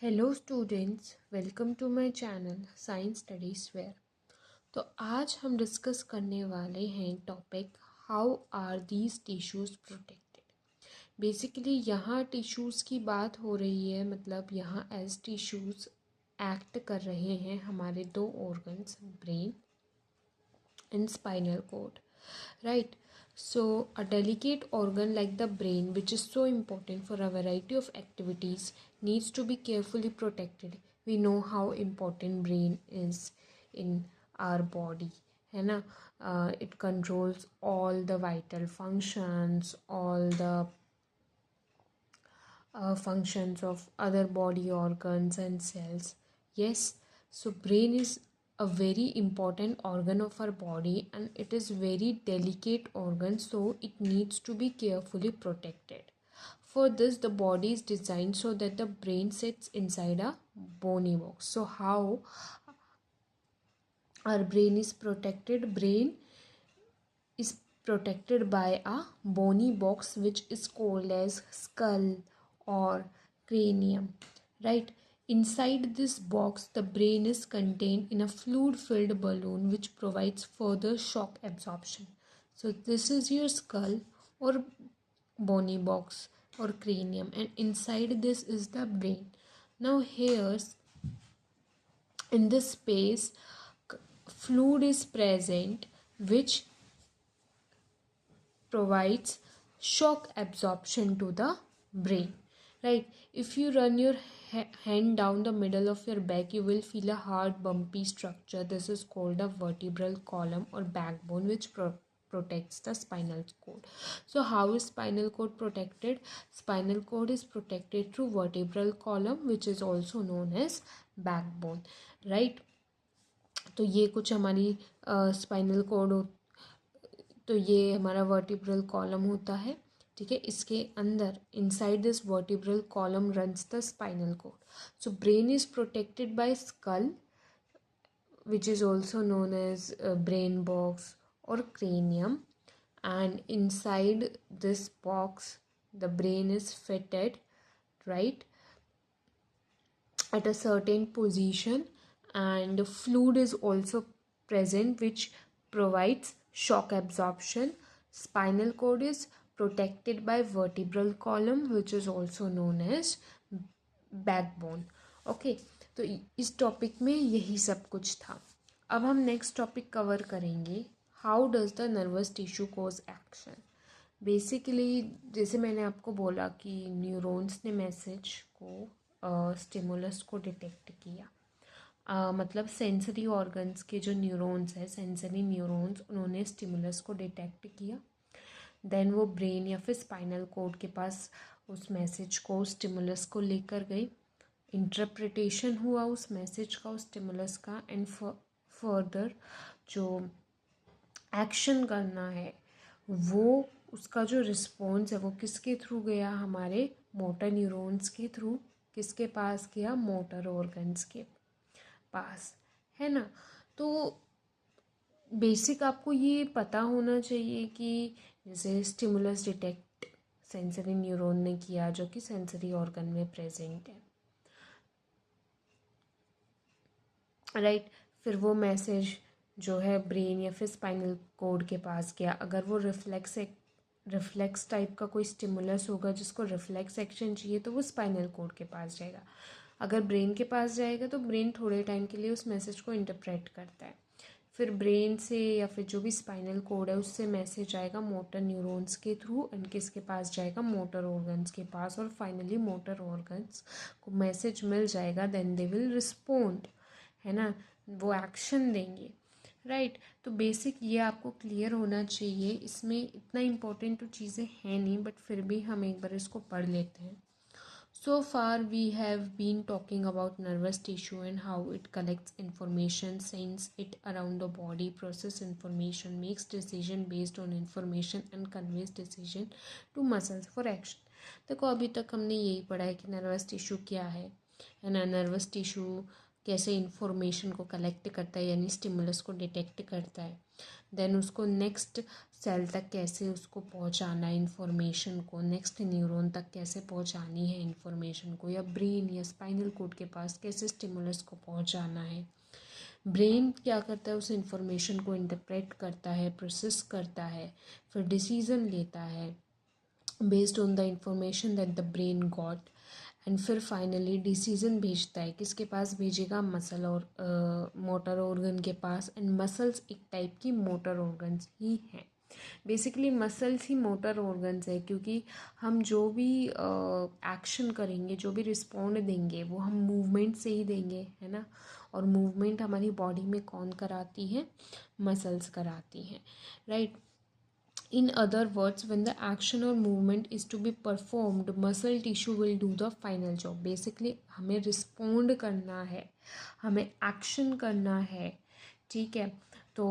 Hello students, welcome to my channel science studies where. तो आज हम डिस्कस करने वाले हैं topic how are these tissues protected. Basically यहाँ टिश्यूज़ की बात हो रही है, मतलब यहाँ एज टिश्यूज़ एक्ट कर रहे हैं हमारे दो organs, brain and spinal cord, right? So a delicate organ like the brain, which is so important for a variety of activities, needs to be carefully protected. We know how important brain is in our body, है ना? It controls all the vital functions, all the functions of other body organs and cells. Yes, so brain is a very important organ of our body and it is very delicate organ, so it needs to be carefully protected. For this, the body is designed so that the brain sits inside a bony box. So how our brain is protected? Brain is protected by a bony box which is called as skull or cranium, right? Inside this box the brain is contained in a fluid filled balloon which provides further shock absorption. So this is your skull or bony box or cranium, and inside this is the brain. Now here's in this space fluid is present which provides shock absorption to the brain, right? If you run your hand down the middle of your back, you will feel a hard bumpy structure. This is called a vertebral column or backbone, which protects the spinal cord. So how is spinal cord protected? Spinal cord is protected through vertebral column, which is also known as backbone, right? तो ये कुछ हमारी spinal cord, तो ये हमारा vertebral column होता है, ठीक है। इसके अंदर inside this vertebral column runs the spinal cord. So brain is protected by skull which is also known as brain box or cranium, and inside this box the brain is fitted, right, at a certain position, and fluid is also present which provides shock absorption. Spinal cord is protected by vertebral column which is also known as backbone. Okay, तो इस topic में यही सब कुछ था। अब हम next topic cover करेंगे, how does the nervous tissue cause action. Basically जैसे मैंने आपको बोला कि न्यूरॉन्स ने मैसेज को स्टिमुलस को डिटेक्ट किया, मतलब सेंसरी ऑर्गन्स के जो न्यूरॉन्स हैं, सेंसरी न्यूरॉन्स, उन्होंने स्टिमुलस को डिटेक्ट किया। देन वो ब्रेन या फिर स्पाइनल कॉर्ड के पास उस मैसेज को, स्टिमुलस को लेकर गई, इंटरप्रिटेशन हुआ उस मैसेज का, उस स्टिमुलस का, एंड फर्दर जो एक्शन करना है वो, उसका जो रिस्पॉन्स है वो किसके थ्रू गया, हमारे मोटर न्यूरॉन्स के थ्रू। किसके पास गया? मोटर ऑर्गन्स के पास, है ना। तो बेसिक आपको ये पता होना चाहिए कि जैसे स्टिमुलस डिटेक्ट सेंसरी न्यूरॉन ने किया जो कि सेंसरी ऑर्गन में प्रेजेंट है, राइट। फिर वो मैसेज जो है ब्रेन या फिर स्पाइनल कॉर्ड के पास गया। अगर वो रिफ्लेक्स टाइप का कोई स्टिमुलस होगा जिसको रिफ्लेक्स एक्शन चाहिए तो वो स्पाइनल कॉर्ड के पास जाएगा। अगर ब्रेन के पास जाएगा तो ब्रेन थोड़े टाइम के लिए उस मैसेज को इंटरप्रेट करता है। फिर ब्रेन से या फिर जो भी स्पाइनल कोड है उससे मैसेज आएगा मोटर न्यूरॉन्स के थ्रू, एंड किसके पास जाएगा? मोटर ऑर्गन्स के पास। और फाइनली मोटर ऑर्गन्स को मैसेज मिल जाएगा, देन दे विल रिस्पोंड, है ना, वो एक्शन देंगे, राइट। तो बेसिक ये आपको क्लियर होना चाहिए। इसमें इतना इम्पोर्टेंट तो चीज़ें हैं नहीं, बट फिर भी हम एक बार इसको पढ़ लेते हैं। So far we have been talking about nervous tissue and how it collects information, sends it around the body, process information, makes decision based on information and conveys decision to muscles for action. देखो अभी तक हमने यही पढ़ा है कि nervous tissue क्या है ना। नर्वस टिश्यू कैसे इन्फॉर्मेशन को कलेक्ट करता है यानी स्टिमुलस को डिटेक्ट करता है, देन उसको नेक्स्ट सेल तक कैसे उसको पहुंचाना है इन्फॉर्मेशन को, नेक्स्ट न्यूरॉन तक कैसे पहुंचानी है इन्फॉर्मेशन को, या ब्रेन या स्पाइनल कोड के पास कैसे स्टिमुलस को पहुंचाना है। ब्रेन क्या करता है, उस इन्फॉर्मेशन को इंटरप्रेट करता है, प्रोसेस करता है, फिर डिसीजन लेता है based on the information that the brain got, and फिर फाइनली डिसीजन भेजता है, किसके पास भेजेगा, मसल और मोटर ऑर्गन के पास। एंड मसल्स एक टाइप की मोटर ऑर्गन्स ही हैं, बेसिकली मसल्स ही मोटर ऑर्गन्स है, क्योंकि हम जो भी एक्शन करेंगे, जो भी रिस्पॉन्ड देंगे वो हम मूवमेंट से ही देंगे, है ना। और मूवमेंट हमारी बॉडी में कौन कराती है, मसल्स कराती हैं, right. In other words, when the action or movement is to be performed, muscle tissue will do the final job. Basically हमें respond करना है, हमें action करना है, ठीक है। तो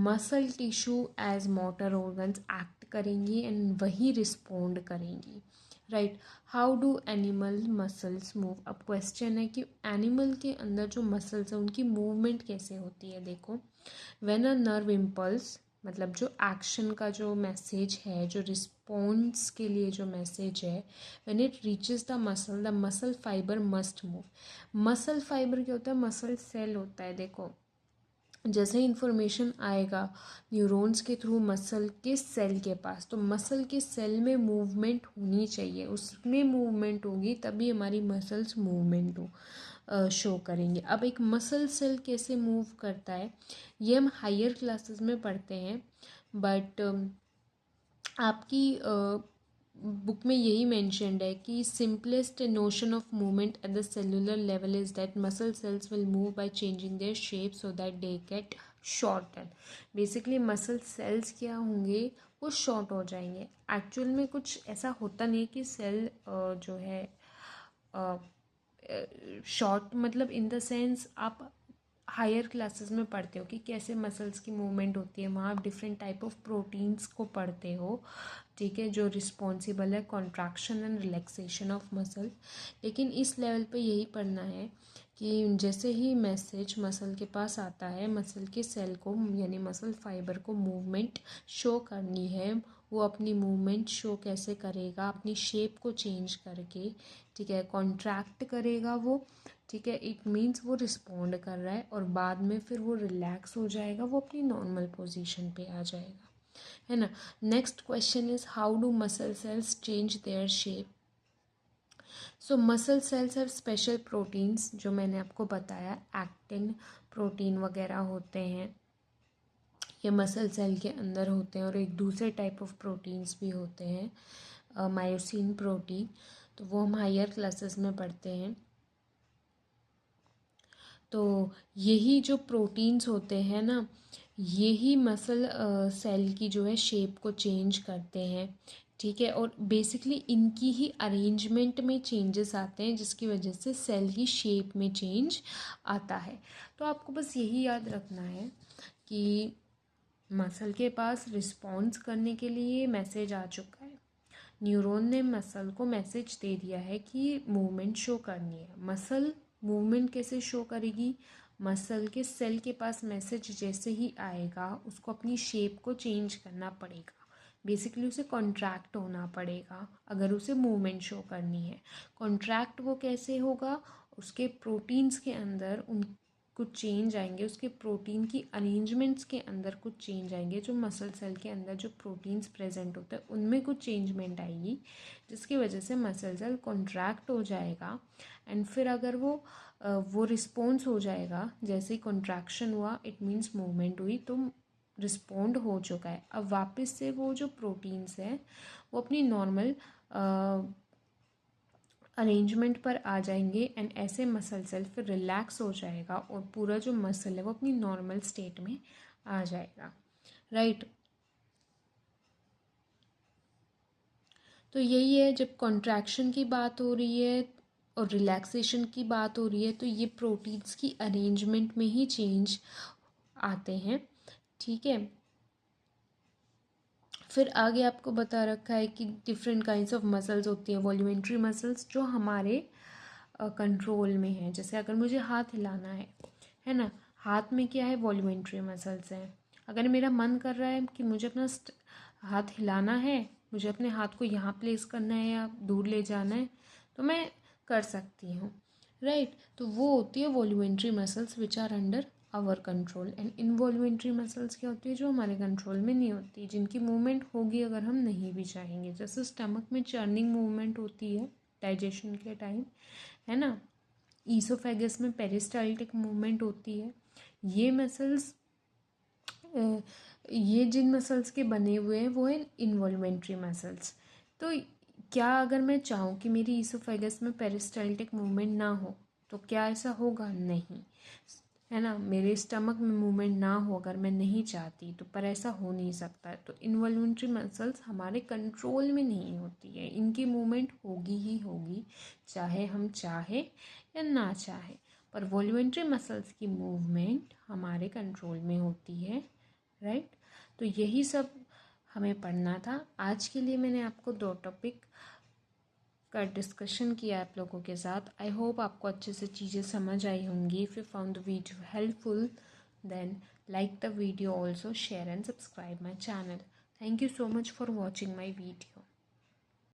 muscle tissue as motor organs act करेंगी एंड वही रिस्पोंड करेंगी, right. How do animal muscles move. अब क्वेश्चन है कि एनिमल के अंदर जो मसल्स हैं उनकी मूवमेंट कैसे होती है। देखो, व्हेन अ नर्व इम्पल्स, मतलब जो एक्शन का जो मैसेज है, जो रिस्पॉन्स के लिए जो मैसेज है, when it reaches the muscle fibre must move. Muscle fibre क्या होता है, मसल सेल होता है। देखो, जैसे इन्फॉर्मेशन आएगा न्यूरॉन्स के थ्रू मसल के सेल के पास, तो मसल के सेल में मूवमेंट होनी चाहिए, उसमें मूवमेंट होगी तभी हमारी मसल्स मूवमेंट शो करेंगे। अब एक मसल सेल कैसे मूव करता है ये हम हायर क्लासेस में पढ़ते हैं, बट आपकी बुक में यही मेंशन्ड है कि simplest notion of movement at the cellular level is that muscle cells will move by changing their shape so that they get shorten. Basically muscle cells क्या होंगे, वो शॉर्ट हो जाएंगे। एक्चुअल में कुछ ऐसा होता नहीं कि सेल जो है शॉर्ट, मतलब इन द सेंस आप हायर क्लासेस में पढ़ते हो कि कैसे मसल्स की मूवमेंट होती है, वहाँ आप डिफरेंट टाइप ऑफ प्रोटीन्स को पढ़ते हो, ठीक है, जो रिस्पॉन्सिबल है contraction and relaxation of muscle. लेकिन इस लेवल पे यही पढ़ना है कि जैसे ही मैसेज मसल के पास आता है, मसल के सेल को यानी मसल फाइबर को मूवमेंट शो करनी है, वो अपनी मूवमेंट शो कैसे करेगा, अपनी शेप को चेंज करके, ठीक है, कॉन्ट्रैक्ट करेगा वो, ठीक है। इट मीन्स वो रिस्पॉन्ड कर रहा है और बाद में फिर वो रिलैक्स हो जाएगा, वो अपनी नॉर्मल पोजीशन पे आ जाएगा, है ना। Next question is how do muscle cells change their shape. So muscle cells have special proteins, जो मैंने आपको बताया, एक्टिन प्रोटीन वगैरह होते हैं, ये मसल सेल के अंदर होते हैं। और एक दूसरे टाइप ऑफ प्रोटीन्स भी होते हैं, मायोसिन प्रोटीन, तो वो हम हायर क्लासेस में पढ़ते हैं। तो यही जो प्रोटीन्स होते हैं ना, यही मसल सेल की जो है शेप को चेंज करते हैं, ठीक है। और बेसिकली इनकी ही अरेंजमेंट में चेंजेस आते हैं, जिसकी वजह से सेल की शेप में चेंज आता है। तो आपको बस यही याद रखना है कि मसल के पास रिस्पॉन्स करने के लिए मैसेज आ चुका है, न्यूरॉन ने मसल को मैसेज दे दिया है कि मूवमेंट शो करनी है। मसल मूवमेंट कैसे शो करेगी, मसल के सेल के पास मैसेज जैसे ही आएगा उसको अपनी शेप को चेंज करना पड़ेगा, बेसिकली उसे कॉन्ट्रैक्ट होना पड़ेगा अगर उसे मूवमेंट शो करनी है। कॉन्ट्रैक्ट वो कैसे होगा, उसके प्रोटीन्स के अंदर उन कुछ चेंज आएंगे, उसके प्रोटीन की अरेंजमेंट्स के अंदर कुछ चेंज आएंगे, जो मसल सेल के अंदर जो प्रोटीन्स प्रेजेंट होते हैं उनमें कुछ चेंजमेंट आएगी, जिसकी वजह से मसल सेल कॉन्ट्रैक्ट हो जाएगा। एंड फिर अगर वो रिस्पॉन्स हो जाएगा, जैसे ही कॉन्ट्रैक्शन हुआ इट मीन्स मूवमेंट हुई, तो रिस्पॉन्ड हो चुका है। अब वापस से वो जो प्रोटीन्स हैं वो अपनी नॉर्मल अरेंजमेंट पर आ जाएंगे एंड ऐसे मसल सेल फिर रिलैक्स हो जाएगा और पूरा जो मसल है वो अपनी नॉर्मल स्टेट में आ जाएगा, राइट। तो यही है, जब कॉन्ट्रैक्शन की बात हो रही है और रिलैक्सेशन की बात हो रही है तो ये प्रोटीन्स की अरेंजमेंट में ही चेंज आते हैं, ठीक है। फिर आगे आपको बता रखा है कि डिफरेंट काइंड्स ऑफ मसल्स होती हैं। वॉल्यूमेंट्री मसल्स जो हमारे कंट्रोल में है। जैसे अगर मुझे हाथ हिलाना है ना, हाथ में क्या है, वॉल्यूमेंट्री मसल्स हैं। अगर मेरा मन कर रहा है कि मुझे अपना हाथ हिलाना है, मुझे अपने हाथ को यहाँ प्लेस करना है या दूर ले जाना है, तो मैं कर सकती हूँ, राइट। तो वो होती है voluntary muscles which are under our control. And involuntary muscles क्या होती है, जो हमारे कंट्रोल में नहीं होती, जिनकी मूवमेंट होगी अगर हम नहीं भी चाहेंगे। जैसे स्टमक में चर्निंग मूवमेंट होती है डाइजेशन के टाइम, है ना। ईसोफेगस में पेरिस्टाल्टिक मूवमेंट होती है। ये मसल्स, ये जिन मसल्स के बने हुए हैं वो है इनवॉल्यूमेंट्री मसल्स। तो क्या अगर मैं चाहूँ कि मेरी ईसोफेगस में पेरिस्टाल्टिक मूवमेंट ना हो, तो क्या ऐसा होगा? नहीं, है ना। मेरे स्टमक में मूवमेंट ना हो अगर मैं नहीं चाहती तो, पर ऐसा हो नहीं सकता है। तो इनवॉल्यूंट्री मसल्स हमारे कंट्रोल में नहीं होती है, इनकी मूवमेंट होगी ही होगी, चाहे हम चाहे या ना चाहे। पर वॉल्यूमेंट्री मसल्स की मूवमेंट हमारे कंट्रोल में होती है, राइट। तो यही सब हमें पढ़ना था। आज के लिए मैंने आपको 2 टॉपिक का डिस्कशन किया आप लोगों के साथ। आई होप आपको अच्छे से चीज़ें समझ आई होंगी। If you found the video helpful, then like the video, also share and subscribe my channel. Thank you so much for watching my video.